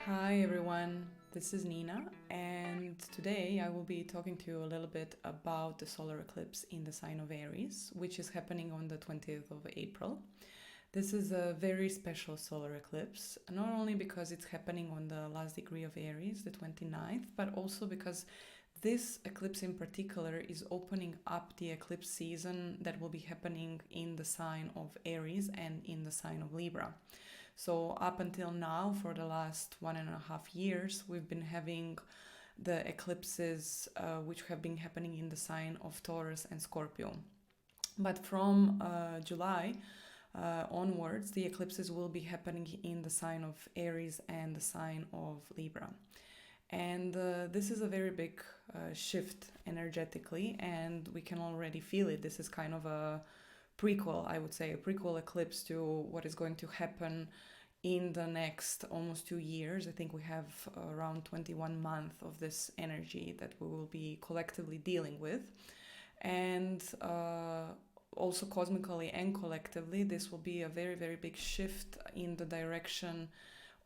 Hi everyone, this is Nina, and today I will be talking to you a little bit about the solar eclipse in the sign of Aries, which is happening on the 20th of April. This is a very special solar eclipse, not only because it's happening on the last degree of Aries, the 29th, but also because this eclipse in particular is opening up the eclipse season that will be happening in the sign of Aries and in the sign of Libra. So, up until now, for the last 1.5 years, we've been having the eclipses which have been happening in the sign of Taurus and Scorpio. But from July onwards, the eclipses will be happening in the sign of Aries and the sign of Libra. And this is a very big shift energetically, and we can already feel it. This is kind of a prequel, I would say, a prequel eclipse to what is going to happen in the next almost 2 years. I think we have around 21 months of this energy that we will be collectively dealing with. And also cosmically and collectively, this will be a very, very big shift in the direction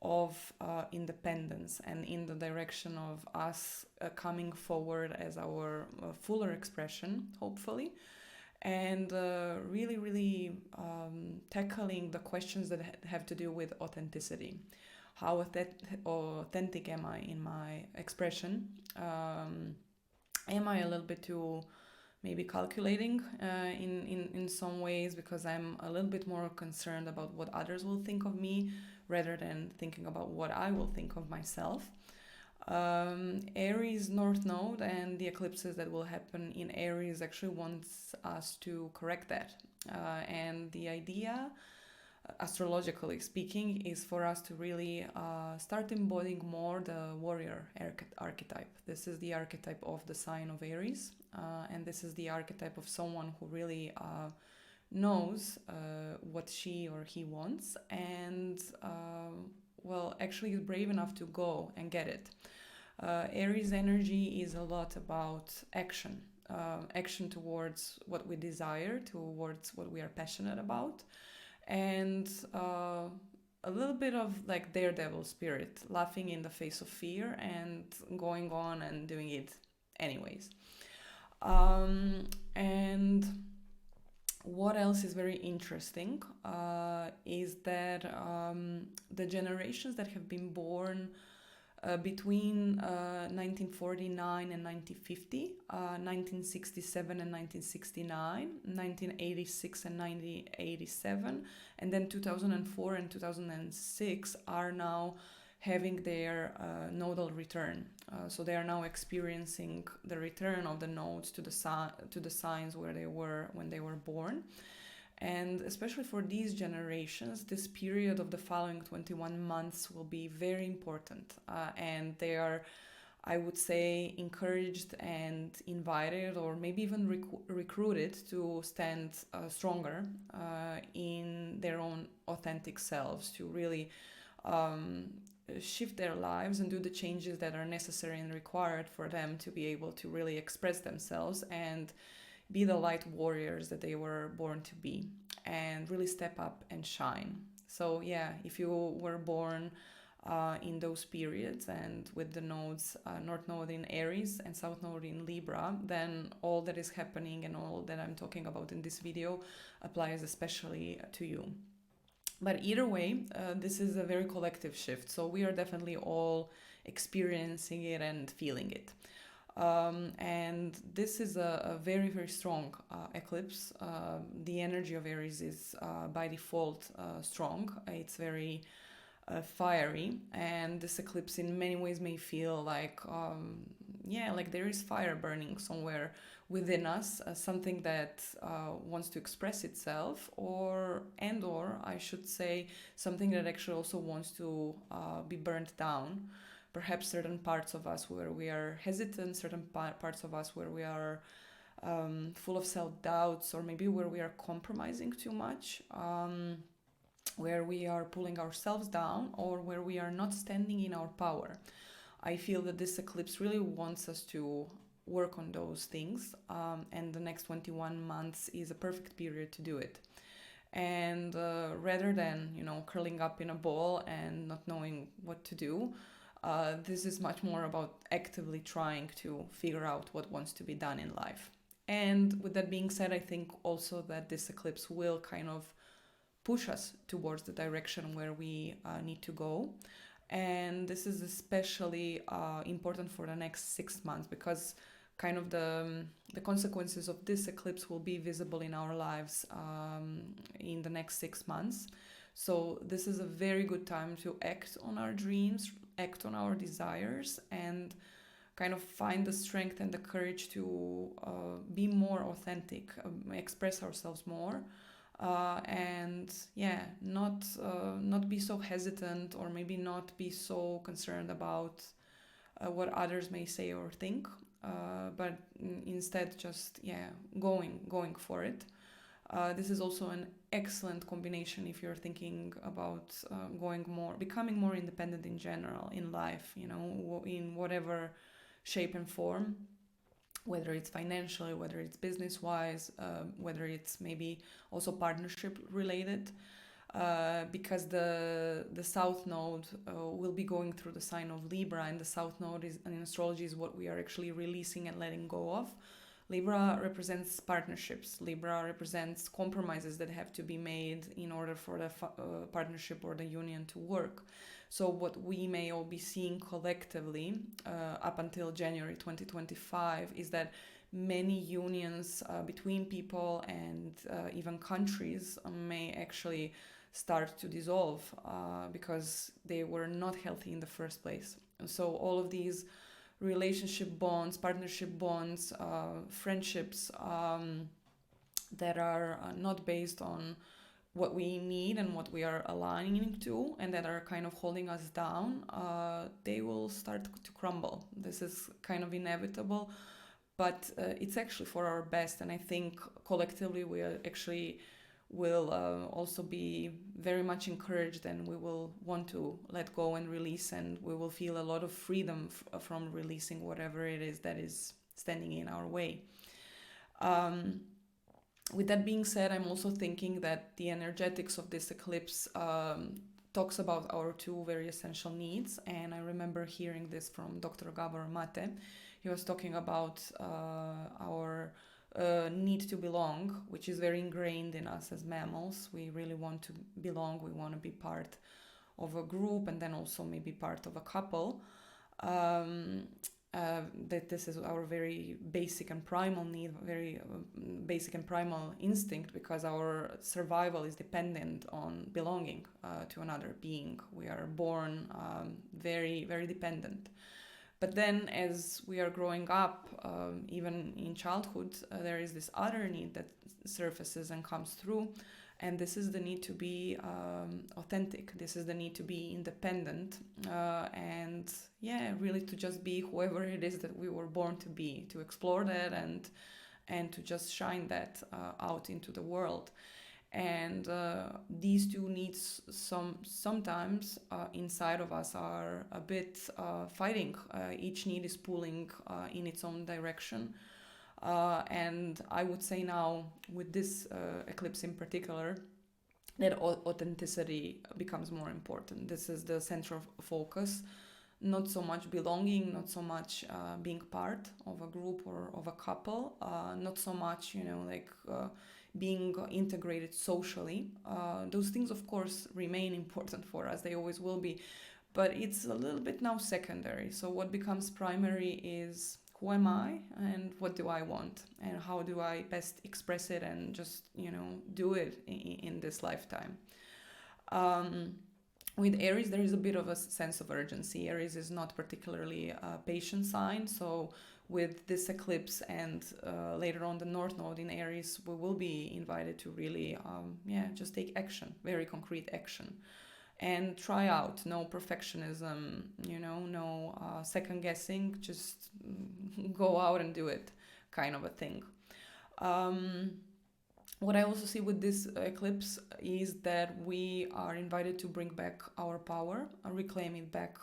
of independence and in the direction of us coming forward as our fuller expression, hopefully, and really tackling the questions that have to do with authenticity. How authentic am I in my expression? Am I a little bit too maybe calculating in some ways, because I'm a little bit more concerned about what others will think of me rather than thinking about what I will think of myself? Aries North Node and the eclipses that will happen in Aries actually wants us to correct that. And the idea, astrologically speaking, is for us to really start embodying more the warrior archetype. This is the archetype of the sign of Aries, and this is the archetype of someone who really knows what she or he wants, and actually is brave enough to go and get it. Aries energy is a lot about action, action towards what we desire, towards what we are passionate about, and a little bit of like daredevil spirit, laughing in the face of fear and going on and doing it anyways. And what else is very interesting is that the generations that have been born between 1949 and 1950, 1967 and 1969, 1986 and 1987, and then 2004 and 2006 are now having their nodal return. So they are now experiencing the return of the nodes to the signs where they were when they were born. And especially for these generations, this period of the following 21 months will be very important. And they are, I would say, encouraged and invited, or maybe even recruited to stand stronger in their own authentic selves, to really shift their lives and do the changes that are necessary and required for them to be able to really express themselves and be the light warriors that they were born to be, and really step up and shine. So yeah, if you were born in those periods and with the nodes, North Node in Aries and South Node in Libra, then all that is happening and all that I'm talking about in this video applies especially to you. But either way, this is a very collective shift, so we are definitely all experiencing it and feeling it. And this is a very, very strong eclipse. The energy of Aries is by default strong. It's very fiery, and this eclipse in many ways may feel like like there is fire burning somewhere within us, something that wants to express itself, or I should say something that actually also wants to be burnt down. Perhaps certain parts of us where we are hesitant, certain parts of us where we are full of self-doubts, or maybe where we are compromising too much, where we are pulling ourselves down, or where we are not standing in our power. I feel that this eclipse really wants us to work on those things, and the next 21 months is a perfect period to do it. And rather than, curling up in a ball and not knowing what to do, this is much more about actively trying to figure out what wants to be done in life. And with that being said, I think also that this eclipse will kind of push us towards the direction where we need to go. And this is especially important for the next 6 months, because kind of the consequences of this eclipse will be visible in our lives in the next 6 months. So this is a very good time to act on our dreams, act on our desires, and kind of find the strength and the courage to be more authentic, express ourselves more, and not be so hesitant, or maybe not be so concerned about what others may say or think, but instead just going for it. This is also an excellent combination if you're thinking about becoming more independent in general in life, in whatever shape and form, whether it's financially, whether it's business-wise, whether it's maybe also partnership related, because the South Node will be going through the sign of Libra, and the South Node in astrology is what we are actually releasing and letting go of. Libra represents partnerships. Libra represents compromises that have to be made in order for the partnership or the union to work. So what we may all be seeing collectively up until January 2025 is that many unions between people and even countries may actually start to dissolve because they were not healthy in the first place. And so all of these relationship bonds, partnership bonds, friendships that are not based on what we need and what we are aligning to, and that are kind of holding us down, they will start to crumble. This is kind of inevitable, but it's actually for our best. And I think collectively we actually will also be very much encouraged, and we will want to let go and release, and we will feel a lot of freedom from releasing whatever it is that is standing in our way. With that being said, I'm also thinking that the energetics of this eclipse talks about our two very essential needs. And I remember hearing this from Dr. Gabor Mate. He was talking about our need to belong, which is very ingrained in us as mammals. We really want to belong. We want to be part of a group, and then also maybe part of a couple. That this is our very basic and primal need, very basic and primal instinct, because our survival is dependent on belonging to another being. We are born very, very dependent. But then as we are growing up, even in childhood, there is this other need that surfaces and comes through. And this is the need to be authentic. This is the need to be independent, and really to just be whoever it is that we were born to be, to explore that and to just shine that out into the world. And these two needs sometimes inside of us are a bit fighting. Each need is pulling in its own direction. And I would say now, with this eclipse in particular, that authenticity becomes more important. This is the center of focus, not so much belonging, not so much being part of a group or of a couple, not so much, being integrated socially. Those things, of course, remain important for us. They always will be. But it's a little bit now secondary. So what becomes primary is, who am I and what do I want, and how do I best express it and just, do it in this lifetime. With Aries, there is a bit of a sense of urgency. Aries is not particularly a patient sign. So with this eclipse and later on the North Node in Aries, we will be invited to really, just take action, very concrete action. And try out, no perfectionism, no second guessing, just go out and do it, kind of a thing. What I also see with this eclipse is that we are invited to bring back our power, reclaim it back,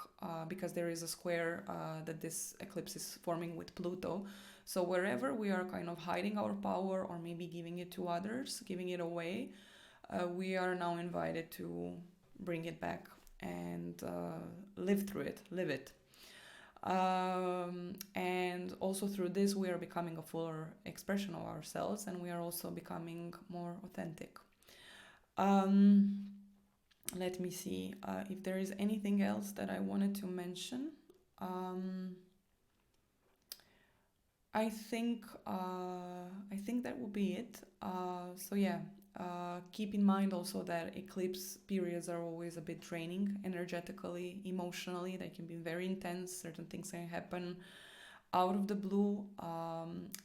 because there is a square that this eclipse is forming with Pluto. So wherever we are kind of hiding our power, or maybe giving it to others, giving it away, we are now invited to bring it back and live through it, live it. And also through this, we are becoming a fuller expression of ourselves, and we are also becoming more authentic. Let me see if there is anything else that I wanted to mention. I think that would be it. So yeah, keep in mind also that eclipse periods are always a bit draining energetically, emotionally. They can be very intense. Certain things can happen out of the blue,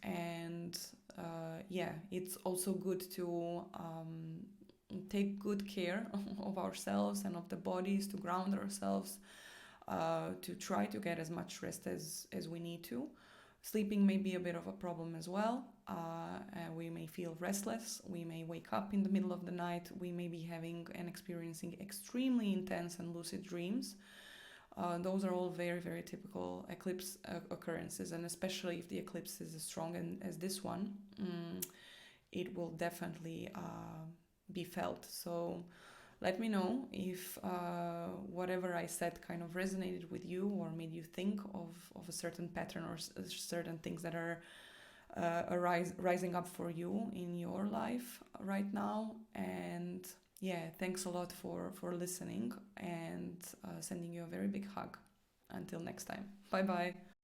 and yeah, it's also good to take good care of ourselves and of the bodies, to ground ourselves, to try to get as much rest as we need to. Sleeping may be a bit of a problem as well. We may feel restless. We may wake up in the middle of the night. We may be having and experiencing extremely intense and lucid dreams. Those are all very, very typical eclipse occurrences, and especially if the eclipse is as strong as this one, it will definitely be felt. So let me know if whatever I said kind of resonated with you or made you think of a certain pattern or certain things that are rising up for you in your life right now. And yeah, thanks a lot for listening, and sending you a very big hug. Until next time. Bye bye.